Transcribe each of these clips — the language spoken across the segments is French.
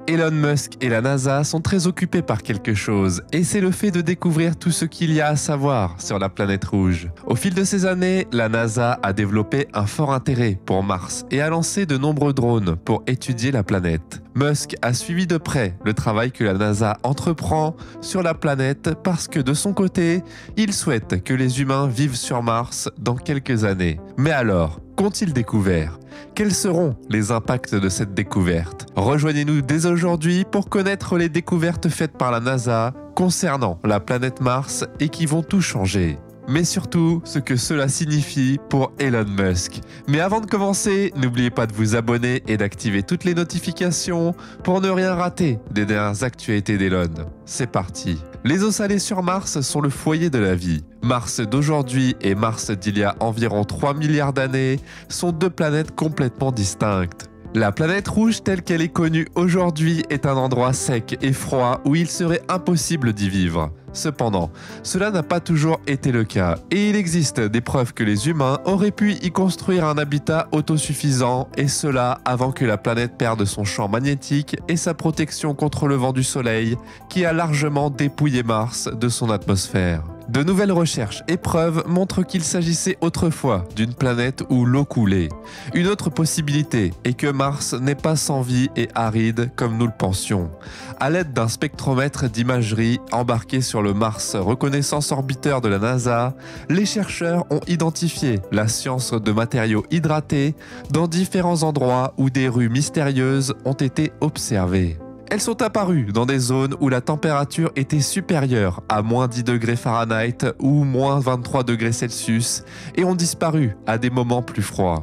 Elon Musk et la NASA sont très occupés par quelque chose, et c'est le fait de découvrir tout ce qu'il y a à savoir sur la planète rouge. Au fil de ces années, la NASA a développé un fort intérêt pour Mars et a lancé de nombreux drones pour étudier la planète. Musk a suivi de près le travail que la NASA entreprend sur la planète parce que de son côté, il souhaite que les humains vivent sur Mars dans quelques années. Mais alors, qu'ont-ils découvert ? Quels seront les impacts de cette découverte? Rejoignez-nous dès aujourd'hui pour connaître les découvertes faites par la NASA concernant la planète Mars et qui vont tout changer. Mais surtout, ce que cela signifie pour Elon Musk. Mais avant de commencer, n'oubliez pas de vous abonner et d'activer toutes les notifications pour ne rien rater des dernières actualités d'Elon. C'est parti. Les eaux salées sur Mars sont le foyer de la vie. Mars d'aujourd'hui et Mars d'il y a environ 3 milliards d'années sont deux planètes complètement distinctes. La planète rouge telle qu'elle est connue aujourd'hui est un endroit sec et froid où il serait impossible d'y vivre. Cependant, cela n'a pas toujours été le cas et il existe des preuves que les humains auraient pu y construire un habitat autosuffisant et cela avant que la planète perde son champ magnétique et sa protection contre le vent du soleil qui a largement dépouillé Mars de son atmosphère. De nouvelles recherches et preuves montrent qu'il s'agissait autrefois d'une planète où l'eau coulait. Une autre possibilité est que Mars n'est pas sans vie et aride comme nous le pensions. À l'aide d'un spectromètre d'imagerie embarqué sur le Mars Reconnaissance Orbiteur de la NASA, les chercheurs ont identifié la science de matériaux hydratés dans différents endroits où des rues mystérieuses ont été observées. Elles sont apparues dans des zones où la température était supérieure à moins 10 degrés Fahrenheit ou moins 23 degrés Celsius et ont disparu à des moments plus froids.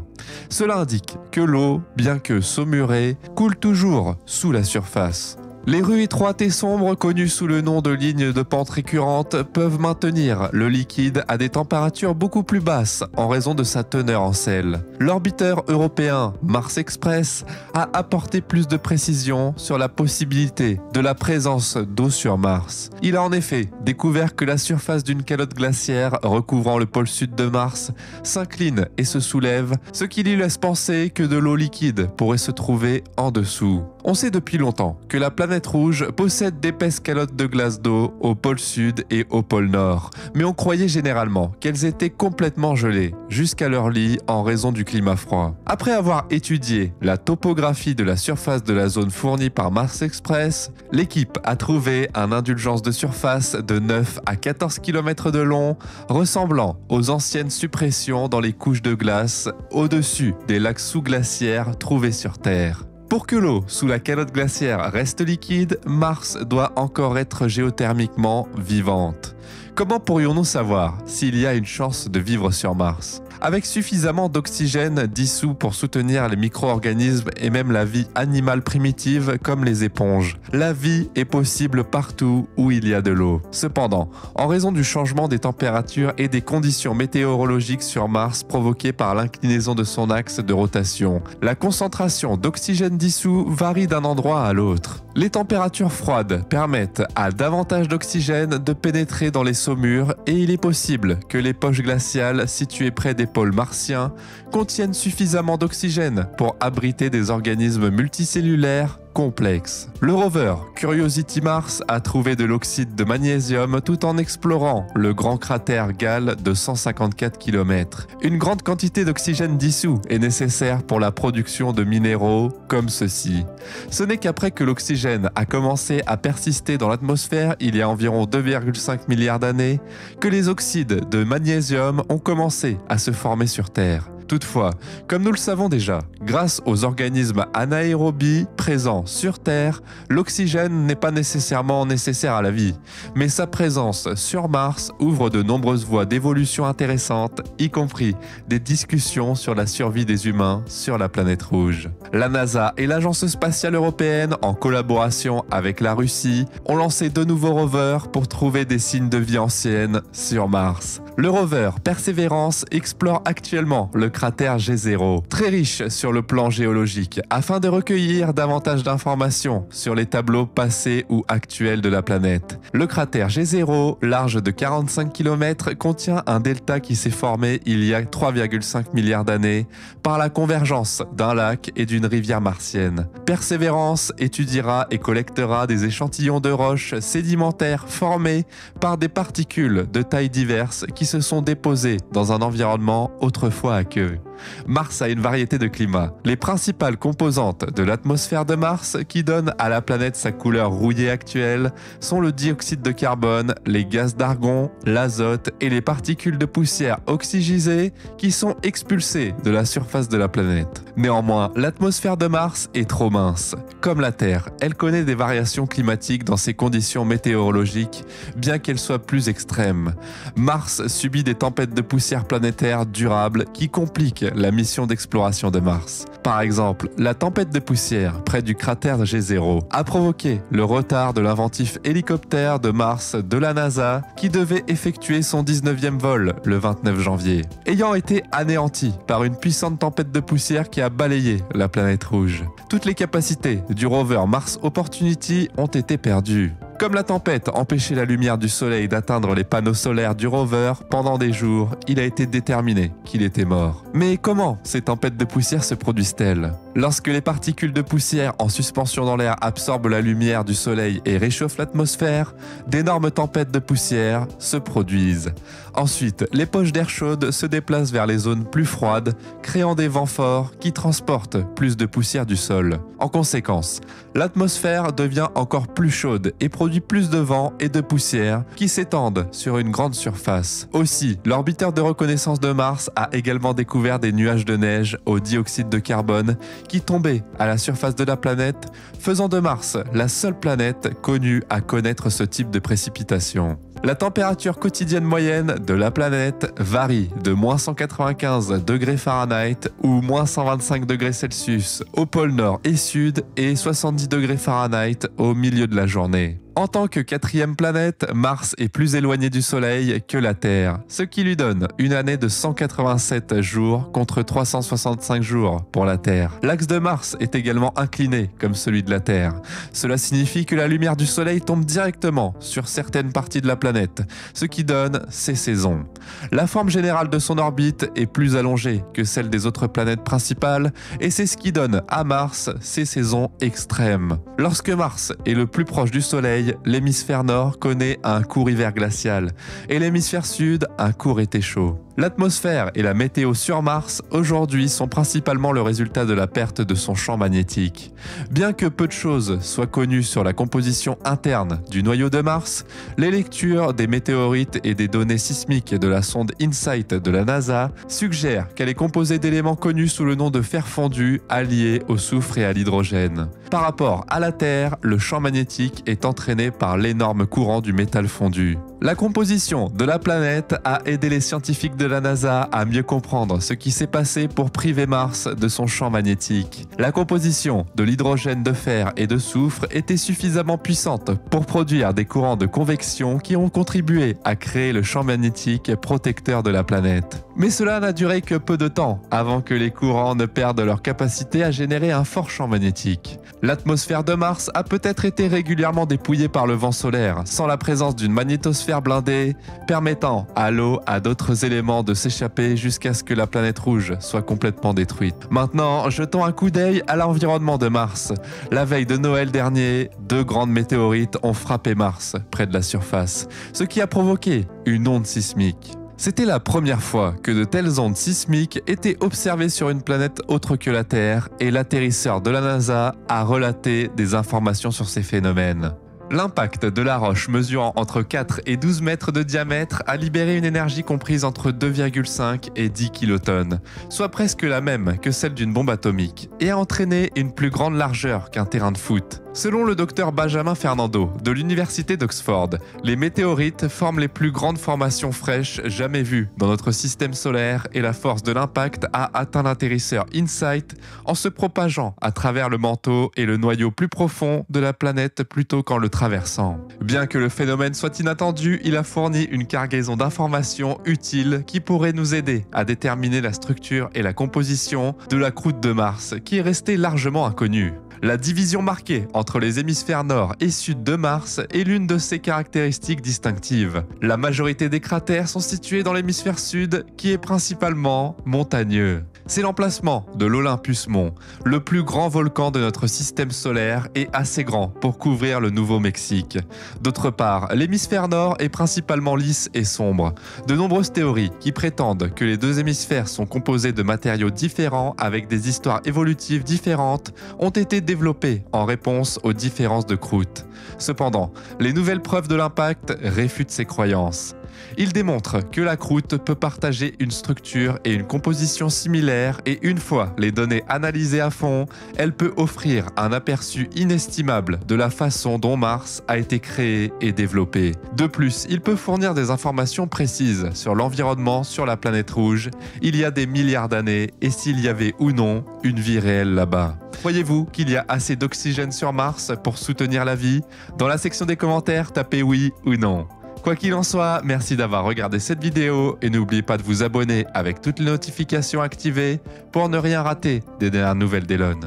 Cela indique que l'eau, bien que saumurée, coule toujours sous la surface. Les rues étroites et sombres, connues sous le nom de lignes de pente récurrentes, peuvent maintenir le liquide à des températures beaucoup plus basses en raison de sa teneur en sel. L'orbiteur européen Mars Express a apporté plus de précision sur la possibilité de la présence d'eau sur Mars. Il a en effet découvert que la surface d'une calotte glaciaire recouvrant le pôle sud de Mars s'incline et se soulève, ce qui lui laisse penser que de l'eau liquide pourrait se trouver en dessous. On sait depuis longtemps que la planète rouge possède d'épaisses calottes de glace d'eau au pôle sud et au pôle nord, mais on croyait généralement qu'elles étaient complètement gelées jusqu'à leur lit en raison du climat froid. Après avoir étudié la topographie de la surface de la zone fournie par Mars Express, l'équipe a trouvé un indulgence de surface de 9 à 14 km de long, ressemblant aux anciennes suppressions dans les couches de glace au-dessus des lacs sous-glaciaires trouvés sur Terre. Pour que l'eau sous la calotte glaciaire reste liquide, Mars doit encore être géothermiquement vivante. Comment pourrions-nous savoir s'il y a une chance de vivre sur Mars ? Avec suffisamment d'oxygène dissous pour soutenir les micro-organismes et même la vie animale primitive comme les éponges. La vie est possible partout où il y a de l'eau. Cependant, en raison du changement des températures et des conditions météorologiques sur Mars provoquées par l'inclinaison de son axe de rotation, la concentration d'oxygène dissous varie d'un endroit à l'autre. Les températures froides permettent à davantage d'oxygène de pénétrer dans les saumures et il est possible que les poches glaciales situées près des pôles martiens contiennent suffisamment d'oxygène pour abriter des organismes multicellulaires complexes. Le rover Curiosity Mars a trouvé de l'oxyde de magnésium tout en explorant le grand cratère Gale de 154 km. Une grande quantité d'oxygène dissous est nécessaire pour la production de minéraux comme ceux-ci. Ce n'est qu'après que l'oxygène a commencé à persister dans l'atmosphère il y a environ 2,5 milliards d'années que les oxydes de magnésium ont commencé à se former sur Terre. Toutefois, comme nous le savons déjà, grâce aux organismes anaérobies présents sur Terre, l'oxygène n'est pas nécessairement nécessaire à la vie, mais sa présence sur Mars ouvre de nombreuses voies d'évolution intéressantes, y compris des discussions sur la survie des humains sur la planète rouge. La NASA et l'Agence spatiale européenne, en collaboration avec la Russie, ont lancé de nouveaux rovers pour trouver des signes de vie ancienne sur Mars. Le rover Perseverance explore actuellement le cratère G0, très riche sur le plan géologique, afin de recueillir davantage d'informations sur les tableaux passés ou actuels de la planète. Le cratère G0, large de 45 km, contient un delta qui s'est formé il y a 3,5 milliards d'années par la convergence d'un lac et d'une rivière martienne. Perseverance étudiera et collectera des échantillons de roches sédimentaires formés par des particules de tailles diverses qui se sont déposées dans un environnement autrefois aqueux. Mars a une variété de climats. Les principales composantes de l'atmosphère de Mars qui donnent à la planète sa couleur rouillée actuelle sont le dioxyde de carbone, les gaz d'argon, l'azote et les particules de poussière oxygénisées qui sont expulsées de la surface de la planète. Néanmoins, l'atmosphère de Mars est trop mince. Comme la Terre, elle connaît des variations climatiques dans ses conditions météorologiques, bien qu'elles soient plus extrêmes. Mars subit des tempêtes de poussière planétaire durables qui compliquent la mission d'exploration de Mars. Par exemple, la tempête de poussière près du cratère G0 a provoqué le retard de l'inventif hélicoptère de Mars de la NASA qui devait effectuer son 19e vol le 29 janvier, ayant été anéanti par une puissante tempête de poussière qui a balayé la planète rouge. Toutes les capacités du rover Mars Opportunity ont été perdues. Comme la tempête empêchait la lumière du soleil d'atteindre les panneaux solaires du rover pendant des jours, il a été déterminé qu'il était mort. Mais comment ces tempêtes de poussière se produisent-elles ? Lorsque les particules de poussière en suspension dans l'air absorbent la lumière du soleil et réchauffent l'atmosphère, d'énormes tempêtes de poussière se produisent. Ensuite, les poches d'air chaude se déplacent vers les zones plus froides, créant des vents forts qui transportent plus de poussière du sol. En conséquence, l'atmosphère devient encore plus chaude et produit plus de vent et de poussière qui s'étendent sur une grande surface. Aussi, l'orbiteur de reconnaissance de Mars a également découvert des nuages de neige au dioxyde de carbone qui tombaient à la surface de la planète, faisant de Mars la seule planète connue à connaître ce type de précipitation. La température quotidienne moyenne de la planète varie de -195 degrés Fahrenheit ou -125 degrés Celsius au pôle nord et sud et 70 degrés Fahrenheit au milieu de la journée. En tant que quatrième planète, Mars est plus éloigné du Soleil que la Terre, ce qui lui donne une année de 187 jours contre 365 jours pour la Terre. L'axe de Mars est également incliné comme celui de la Terre. Cela signifie que la lumière du Soleil tombe directement sur certaines parties de la planète, ce qui donne ses saisons. La forme générale de son orbite est plus allongée que celle des autres planètes principales et c'est ce qui donne à Mars ses saisons extrêmes. Lorsque Mars est le plus proche du Soleil, l'hémisphère nord connaît un court hiver glacial et l'hémisphère sud un court été chaud. L'atmosphère et la météo sur Mars aujourd'hui sont principalement le résultat de la perte de son champ magnétique. Bien que peu de choses soient connues sur la composition interne du noyau de Mars, les lectures des météorites et des données sismiques de la sonde InSight de la NASA suggèrent qu'elle est composée d'éléments connus sous le nom de fer fondu alliés au soufre et à l'hydrogène. Par rapport à la Terre, le champ magnétique est entraîné par l'énorme courant du métal fondu. La composition de la planète a aidé les scientifiques de la NASA à mieux comprendre ce qui s'est passé pour priver Mars de son champ magnétique. La composition de l'hydrogène de fer et de soufre était suffisamment puissante pour produire des courants de convection qui ont contribué à créer le champ magnétique protecteur de la planète. Mais cela n'a duré que peu de temps avant que les courants ne perdent leur capacité à générer un fort champ magnétique. L'atmosphère de Mars a peut-être été régulièrement dépouillée par le vent solaire, sans la présence d'une magnétosphère blindée, permettant à l'eau et à d'autres éléments de s'échapper jusqu'à ce que la planète rouge soit complètement détruite. Maintenant, jetons un coup d'œil à l'environnement de Mars. La veille de Noël dernier, 2 grandes météorites ont frappé Mars, près de la surface, ce qui a provoqué une onde sismique. C'était la première fois que de telles ondes sismiques étaient observées sur une planète autre que la Terre et l'atterrisseur de la NASA a relaté des informations sur ces phénomènes. L'impact de la roche mesurant entre 4 et 12 mètres de diamètre a libéré une énergie comprise entre 2,5 et 10 kilotonnes, soit presque la même que celle d'une bombe atomique, et a entraîné une plus grande largeur qu'un terrain de foot. Selon le docteur Benjamin Fernando de l'université d'Oxford, les météorites forment les plus grandes formations fraîches jamais vues dans notre système solaire et la force de l'impact a atteint l'atterrisseur InSight en se propageant à travers le manteau et le noyau plus profond de la planète plutôt qu'en le traversant. Bien que le phénomène soit inattendu, il a fourni une cargaison d'informations utiles qui pourraient nous aider à déterminer la structure et la composition de la croûte de Mars qui est restée largement inconnue. La division marquée entre les hémisphères nord et sud de Mars est l'une de ses caractéristiques distinctives. La majorité des cratères sont situés dans l'hémisphère sud, qui est principalement montagneux. C'est l'emplacement de l'Olympus Mons, le plus grand volcan de notre système solaire et assez grand pour couvrir le Nouveau-Mexique. D'autre part, l'hémisphère nord est principalement lisse et sombre. De nombreuses théories qui prétendent que les deux hémisphères sont composés de matériaux différents avec des histoires évolutives différentes ont été développées en réponse aux différences de croûte. Cependant, les nouvelles preuves de l'impact réfutent ces croyances. Il démontre que la croûte peut partager une structure et une composition similaires et une fois les données analysées à fond, elle peut offrir un aperçu inestimable de la façon dont Mars a été créé et développé. De plus, il peut fournir des informations précises sur l'environnement sur la planète rouge il y a des milliards d'années et s'il y avait ou non une vie réelle là-bas. Croyez-vous qu'il y a assez d'oxygène sur Mars pour soutenir la vie? Dans la section des commentaires, tapez oui ou non. Quoi qu'il en soit, merci d'avoir regardé cette vidéo et n'oubliez pas de vous abonner avec toutes les notifications activées pour ne rien rater des dernières nouvelles d'Elon.